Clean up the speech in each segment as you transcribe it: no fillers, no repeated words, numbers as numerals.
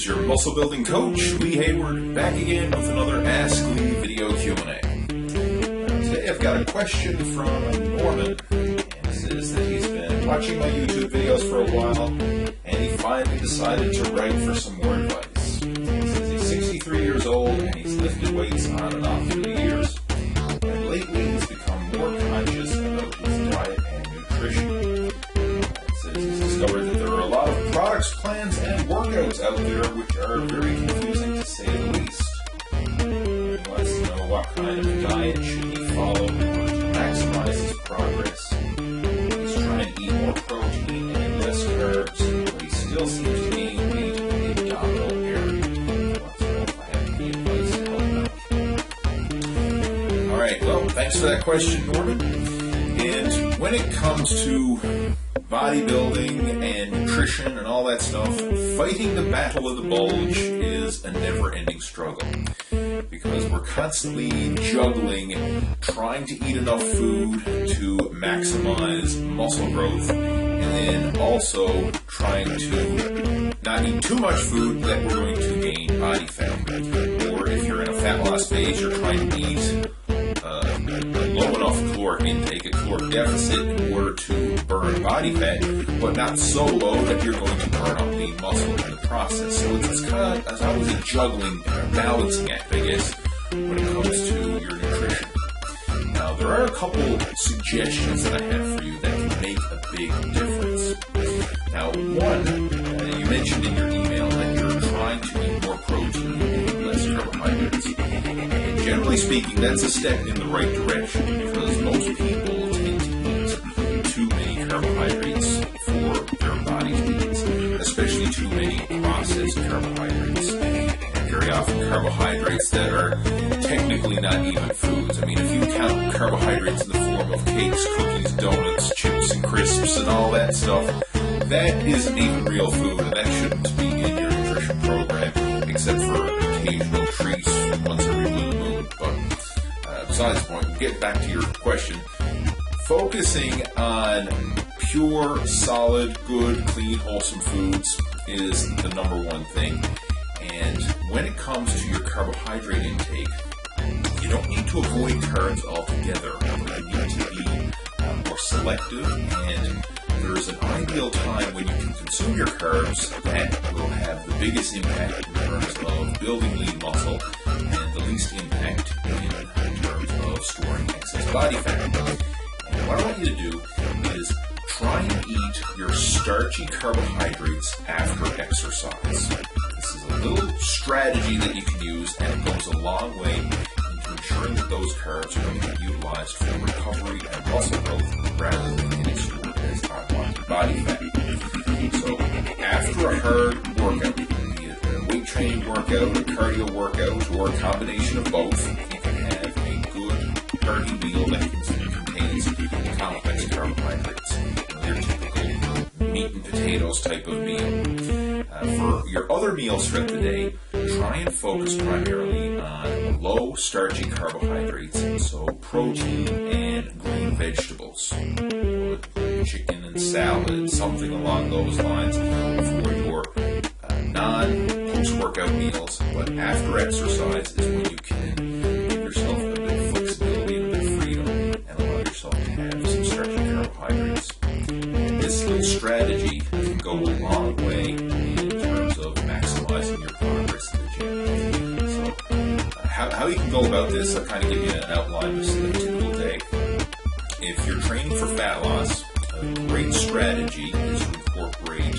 is your muscle building coach, Lee Hayward, back again with another Ask Lee video Q&A. Today I've got a question from Norman, and it says that he's been watching my YouTube videos for a while, and he finally decided to write for some more advice. He says he's 63 years old, and he's lifted weights on and off through the years, and lately he's become more conscious about his diet and nutrition. He's discovered that there are a lot of products, plans, and workouts out there which are very confusing to say the least. He wants to know what kind of diet should he follow in order to maximize his progress. He's trying to eat more protein and less carbs, but he still seems to gain weight in the abdominal area. He wants to know if I have any advice to help him out. Alright, well, thanks for that question, Norman. And when it comes to bodybuilding and nutrition and all that stuff, fighting the battle of the bulge is a never-ending struggle because we're constantly juggling trying to eat enough food to maximize muscle growth and then also trying to not eat too much food that we're going to gain body fat. Or if you're in a fat loss phase, you're trying to eat low enough caloric intake, a caloric deficit in order to burn body fat, but not so low that you're going to burn up the muscle in the process. So it's kind of always a juggling, balancing act, I guess, when it comes to your nutrition. Now, there are a couple suggestions that I have for you that can make a big difference. Now, one, you mentioned in your email that you're trying to eat more protein and less carbohydrates. Generally speaking, that's a step in the right direction because most people tend to eat too many carbohydrates for their body's needs, especially too many processed carbohydrates. And very often carbohydrates that are technically not even foods. I mean, if you count carbohydrates in the form of cakes, cookies, donuts, chips, and crisps, and all that stuff, that isn't even real food, and that shouldn't be in your nutrition program, except for occasional treats once every blue moon. But besides the point, get back to your question. Focusing on pure, solid, good, clean, wholesome foods is the number one thing. And when it comes to your carbohydrate intake, you don't need to avoid carbs altogether. You need to be more selective, and there's an ideal time when you can consume your carbs that will have the biggest impact in terms of building lean muscle and the least impact in terms of storing excess body fat. And what I want you to do is try and eat your starchy carbohydrates after exercise. This is a little strategy that you can use, and it goes a long way into ensuring that those carbs are going to be utilized for recovery and muscle growth rather than getting stored as unwanted body fat. So after a hard workout, be it a weight training workout, a cardio workout, or a combination of both, you can have a good hearty meal that contains complex carbohydrates. Your typical meat and potatoes type of meal. For your other meals throughout the day, try and focus primarily on low starchy carbohydrates, so protein and green vegetables, chicken and salad, something along those lines for your non-post-workout meals. But after exercise is when you can give yourself a bit of flexibility and a bit of freedom and allow yourself to have some starchy carbohydrates. And this little strategy can go a long way in terms of maximizing your progress in the gym. So how you can go about this, I'll kind of give you an outline of a typical day. If you're training for fat loss, a great strategy is to incorporate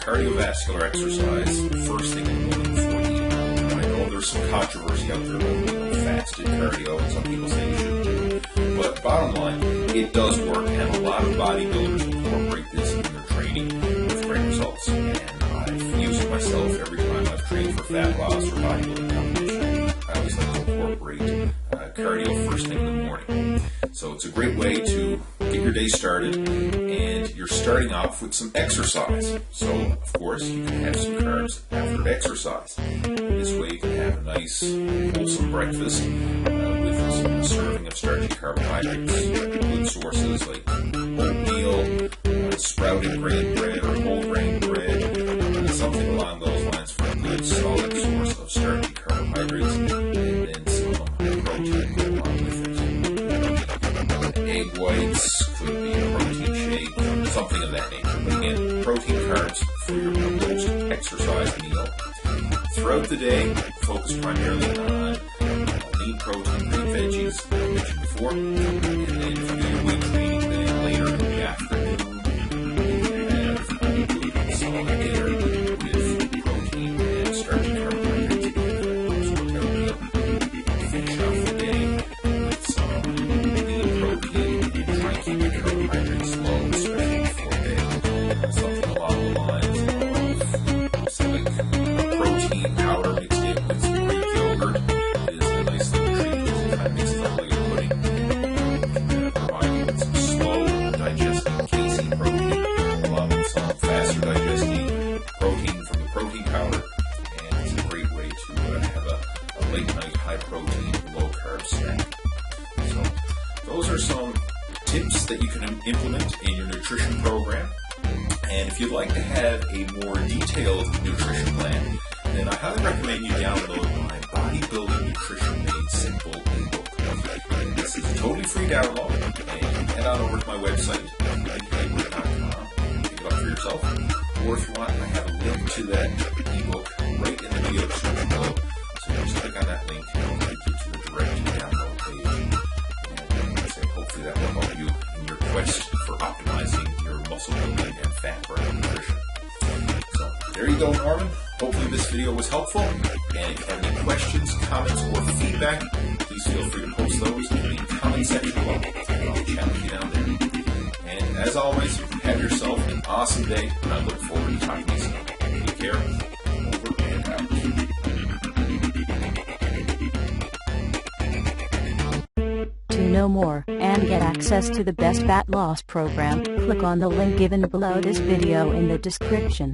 cardiovascular exercise first thing in the morning before eating. I know there's some controversy out there about fasted cardio, and some people say you shouldn't do it. But bottom line, it does work, and a lot of bodybuilders incorporate this in their training with great results. And I've used it myself every time I've trained for fat loss or bodybuilding competition. I always like to incorporate cardio first thing in the morning. So it's a great way to get your day started, and you're starting off with some exercise. So, of course, you can have some carbs after exercise. This way you can have a nice, wholesome breakfast with a serving of starchy carbohydrates, good sources like oatmeal, sprouted grain bread or whole grain bread, something along those lines for a good carbs for your post-exercise meal. Throughout the day, focus primarily on lean protein, green veggies, I mentioned before, and then if you do your weight training, then later in the afternoon, you can have solid dinner with protein and starchy carbohydrates in the post-workout meal. Finish off the day with some lean protein and try and keep your carbohydrates low, especially before bed. Something along the lines of something like protein powder mixed in with Greek yogurt is a nice little treat. It kind of mixes up like a pudding. Provide you with some slow digesting casein protein along with some faster digesting protein from the protein powder, and it's a great way to have a late night high protein, low carb snack. So those are some tips that you can implement in your nutrition program. And if you'd like to have a more detailed nutrition plan, then I highly recommend you download my Bodybuilding Nutrition Made Simple ebook. This is a totally free download, and you can head on over to my website, hayward.com, pick it up for yourself. Or if you want, I have a link to that ebook right in the video description below. So just click on that link, and it'll take you to the direct download page. And like I say, hopefully that will help you in your quest for optimizing your muscle building and fat burning nutrition. So there you go, Norman. Hopefully this video was helpful. And if you have any questions, comments, or feedback, please feel free to post those in the comment section below. And I'll chat with you down there. And as always, have yourself an awesome day, and I look forward to talking to you soon. Take care. Over and out. To know more and get access to the best fat loss program, click on the link given below this video in the description.